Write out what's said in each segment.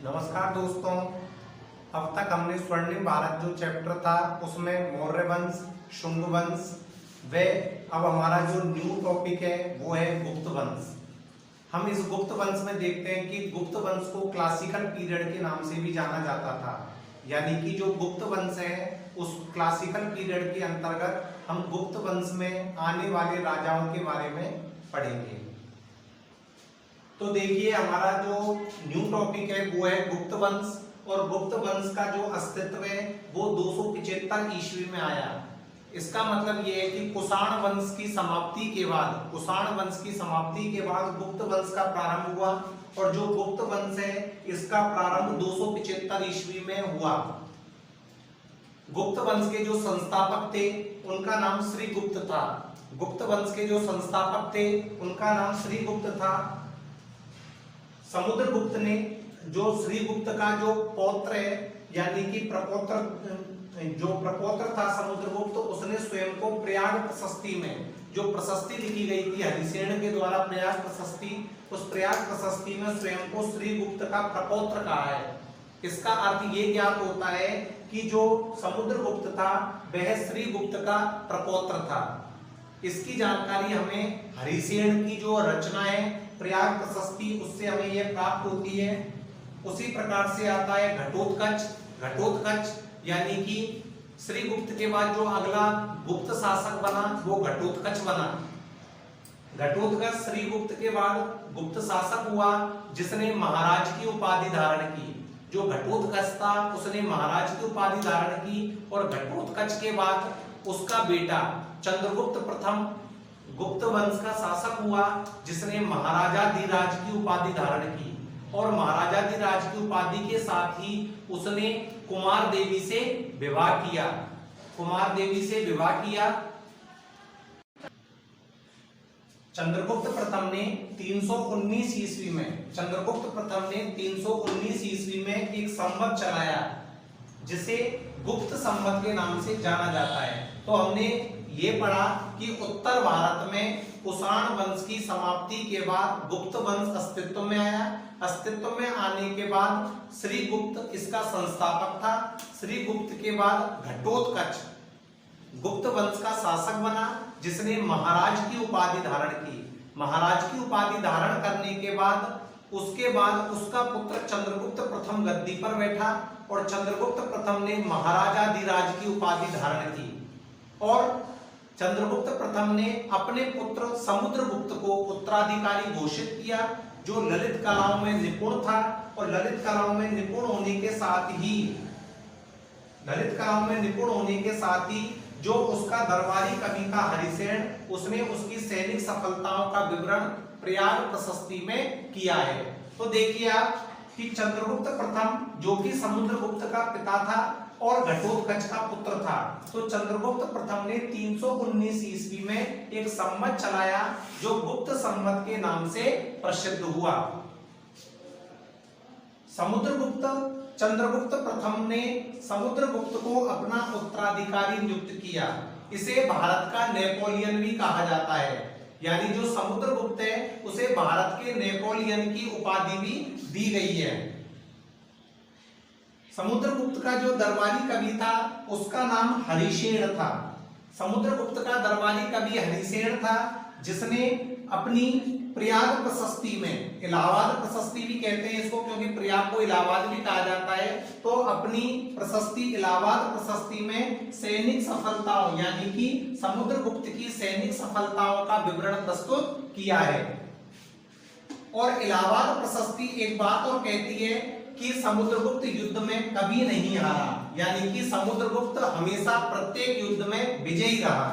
नमस्कार दोस्तों। अब तक हमने स्वर्णिम भारत जो चैप्टर था उसमें मौर्य वंश, शुंग वंश व अब हमारा जो न्यू टॉपिक है वो है गुप्त वंश। हम इस गुप्त वंश में देखते हैं कि गुप्त वंश को क्लासिकल पीरियड के नाम से भी जाना जाता था, यानी कि जो गुप्त वंश है उस क्लासिकल पीरियड के अंतर्गत हम गुप्त वंश में आने वाले राजाओं के बारे में पढ़ेंगे। तो देखिए हमारा जो न्यू टॉपिक है वो है गुप्त वंश, और गुप्त वंश का जो अस्तित्व है वो 275 ईस्वी में आया। इसका मतलब ये है कि कुषाण वंश की समाप्ति के बाद गुप्त वंश का प्रारंभ हुआ, और जो गुप्त वंश है इसका प्रारंभ 275 ईस्वी में हुआ। गुप्त वंश के जो संस्थापक थे उनका नाम श्रीगुप्त था। गुप्त वंश के जो संस्थापक थे उनका नाम श्रीगुप्त था। समुद्रगुप्त ने जो श्रीगुप्त का जो पौत्र है यानी कि प्रपौत्र था समुद्रगुप्त, उसने स्वयं को प्रयाग प्रशस्ति में जो प्रशस्ति लिखी गई थी हरिसेन के द्वारा प्रयाग प्रशस्ति, उस प्रयाग प्रशस्ति में स्वयं को श्रीगुप्त का प्रपौत्र कहा है। इसका अर्थ ये ज्ञात होता है कि जो समुद्रगुप्त था वह श्रीगुप्त का प्रपौत्र था। इसकी जानकारी हमें हरिसेन की जो रचना है प्रयाग प्रशस्ति उससे हमें यह प्राप्त होती है। उसी प्रकार से आता है घटोत्कच यानी कि श्रीगुप्त के बाद जो अगला गुप्त शासक बना वो घटोत्कच बना। घटोत्कच श्रीगुप्त के बाद गुप्त शासक हुआ जिसने महाराज की उपाधि धारण की। जो घटोत्कच था उसने महाराज की उपाधि धारण की, और घटोत्कच के बाद उसका बेटा चंद्रगुप्त प्रथम गुप्त वंश का शासक हुआ जिसने महाराजाधिराज की उपाधि धारण की, और महाराजाधिराज की उपाधि के साथ ही उसने कुमार देवी से विवाह किया। चंद्रगुप्त प्रथम ने 319 ईस्वी में एक संवत चलाया जिसे गुप्त संवत के नाम से जाना जाता है। तो हमने ये पढ़ा कि उत्तर भारत में कुषाण वंश की समाप्ति के बाद गुप्त वंश अस्तित्व में आया। अस्तित्व में आने के बाद श्रीगुप्त इसका संस्थापक था। श्रीगुप्त के बाद घटोत्कच गुप्त वंश का शासक बना जिसने महाराज की उपाधि धारण की। महाराज की उपाधि धारण करने के बाद उसका पुत्र चंद्रगुप्त प्रथम गद्दी पर बैठा, और चंद्रगुप्त प्रथम ने महाराजाधिराज की उपाधि धारण की, और चंद्रगुप्त प्रथम ने अपने पुत्र समुद्रगुप्त को उत्तराधिकारी घोषित किया जो ललित कलाओं में निपुण था। और ललित कलाओं में निपुण होने के साथ ही जो उसका दरबारी कवि था हरिसेन, उसने उसकी सैनिक सफलताओं का विवरण प्रयाग प्रशस्ति में किया है। तो देखिए आप कि चंद्रगुप्त प्रथम जो कि समुद्रगुप्त का पिता था और घटोत्कच का पुत्र था, तो चंद्रगुप्त प्रथम ने 319 ईस्वी में एक संवत चलाया जो गुप्त संवत के नाम से प्रसिद्ध हुआ। चंद्रगुप्त प्रथम ने समुद्रगुप्त को अपना उत्तराधिकारी नियुक्त किया। इसे भारत का नेपोलियन भी कहा जाता है, यानी जो समुद्रगुप्त है उसे भारत के नेपोलियन की उपाधि भी दी गई है। समुद्रगुप्त का जो दरबारी कवि था उसका नाम हरिसेन था। समुद्रगुप्त का दरबारी कवि हरिसेन था जिसने अपनी प्रयाग प्रशस्ति में, इलाहाबाद प्रशस्ति भी कहते हैं इसको क्योंकि प्रयाग को इलाहाबाद भी कहा जाता है, तो अपनी प्रशस्ति इलाहाबाद प्रशस्ति में सैनिक सफलताओं यानी कि समुद्रगुप्त की सैनिक सफलताओं का विवरण प्रस्तुत किया है। और इलाहाबाद प्रशस्ति एक बात और कहती है कि समुद्रगुप्त युद्ध में कभी नहीं हारा, यानी कि समुद्रगुप्त हमेशा प्रत्येक युद्ध में विजयी रहा,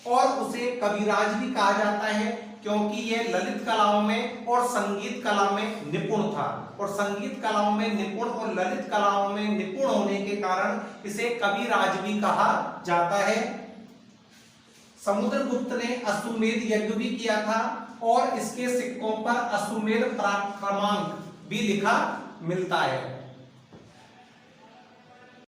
और उसे कविराज भी कहा जाता है क्योंकि यह ललित कलाओं में और संगीत कला में निपुण था। और संगीत कलाओं में निपुण और ललित कलाओं में निपुण होने के कारण इसे कविराज भी कहा जाता है। समुद्रगुप्त ने अश्वमेध यज्ञ भी किया था, और इसके सिक्कों पर अश्वमेध पराक्रमांक भी लिखा मिलता है।